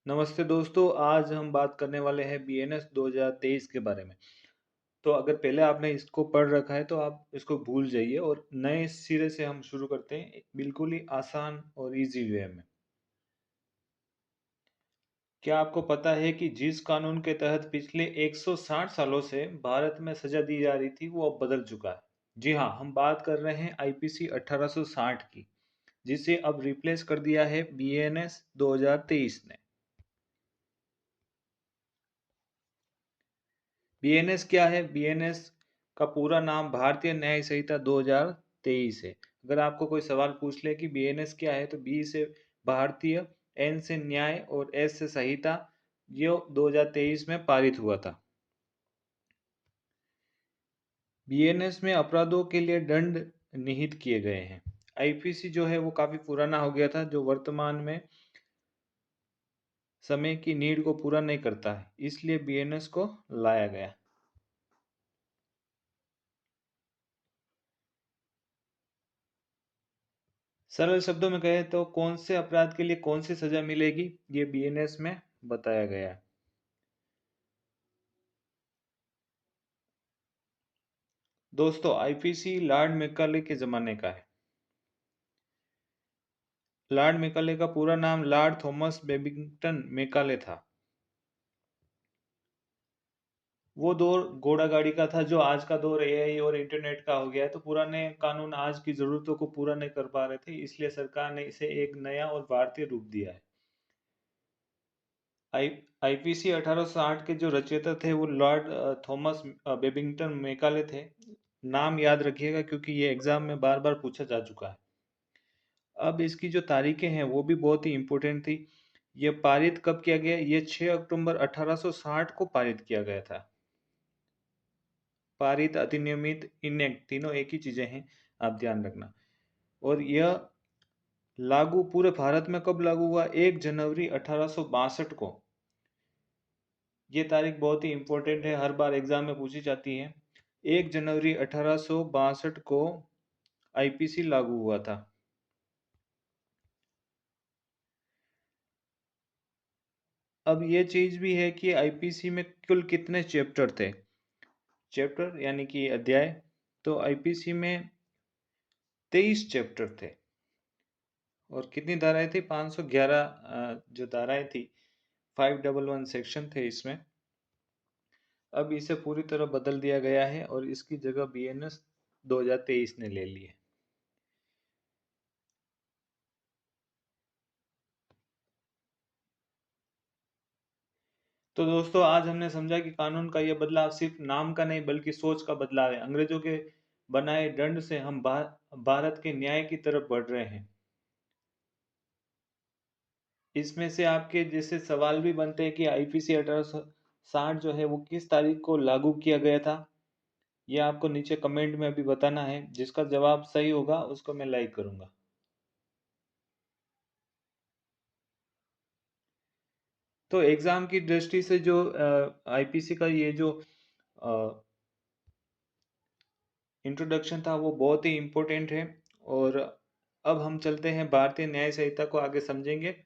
नमस्ते दोस्तों, आज हम बात करने वाले हैं बीएनएस 2023 के बारे में। तो अगर पहले आपने इसको पढ़ रखा है तो आप इसको भूल जाइए और नए सिरे से हम शुरू करते हैं बिल्कुल ही आसान और इजी वे में। क्या आपको पता है कि जिस कानून के तहत पिछले 160 सालों से भारत में सजा दी जा रही थी वो अब बदल चुका है। जी हाँ, हम बात कर रहे हैं आईपीसी 1860 की, जिसे अब रिप्लेस कर दिया है बीएनएस 2023 ने। बीएनएस क्या है? बीएनएस का पूरा नाम भारतीय न्याय संहिता 2023 है। अगर आपको कोई सवाल पूछ ले कि बीएनएस क्या है, तो बी से भारतीय, एन से न्याय और एस से संहिता। ये 2023 में पारित हुआ था। बीएनएस में अपराधों के लिए दंड निहित किए गए हैं। आईपीसी जो है वो काफी पुराना हो गया था, जो वर्तमान में समय की नीड को पूरा नहीं करता है, इसलिए बीएनएस को लाया गया। सरल शब्दों में कहें तो कौन से अपराध के लिए कौन सी सजा मिलेगी, ये बीएनएस में बताया गया है। दोस्तों, आईपीसी लॉर्ड मैकाले के जमाने का है। लॉर्ड मैकाले का पूरा नाम लॉर्ड थॉमस बेबिंगटन मैकाले था। वो दौर घोड़ा गाड़ी का था, जो आज का दौर एआई और इंटरनेट का हो गया है। तो पुराने कानून आज की जरूरतों को पूरा नहीं कर पा रहे थे, इसलिए सरकार ने इसे एक नया और भारतीय रूप दिया है। आई आईपीसी 1860 के जो रचयिता थे वो लॉर्ड थॉमस बेबिंगटन मैकाले थे। नाम याद रखिएगा क्योंकि ये एग्जाम में बार बार पूछा जा चुका है। अब इसकी जो तारीखें हैं वो भी बहुत ही इम्पोर्टेंट थी। ये पारित कब किया गया? ये 6 अक्टूबर 1860 को पारित किया गया था। पारित, अधिनियमित, इनेक्ट तीनों एक ही चीजें हैं, आप ध्यान रखना। और यह लागू पूरे भारत में कब लागू हुआ? 1 जनवरी 1862 को। ये तारीख बहुत ही इम्पोर्टेंट है, हर बार एग्जाम में पूछी जाती है। 1 जनवरी 1862 को आईपीसी लागू हुआ था। अब ये चीज भी है कि आईपीसी में कुल कितने चैप्टर थे। चैप्टर यानी कि अध्याय। तो आईपीसी में 23 चैप्टर थे। और कितनी धाराएं थी? 511 जो धाराएं थी। 511 सेक्शन थे इसमें। अब इसे पूरी तरह बदल दिया गया है और इसकी जगह बीएनएस 2023 ने ले ली है। तो दोस्तों, आज हमने समझा कि कानून का यह बदलाव सिर्फ नाम का नहीं बल्कि सोच का बदलाव है। अंग्रेजों के बनाए दंड से हम भारत के न्याय की तरफ बढ़ रहे हैं। इसमें से आपके जैसे सवाल भी बनते हैं कि आईपीसी 1860 जो है वो किस तारीख को लागू किया गया था। ये आपको नीचे कमेंट में अभी बताना है। जिसका जवाब सही होगा उसको मैं लाइक करूंगा। तो एग्जाम की दृष्टि से जो आईपीसी का ये जो इंट्रोडक्शन था वो बहुत ही इम्पोर्टेंट है। और अब हम चलते हैं भारतीय न्याय संहिता को आगे समझेंगे।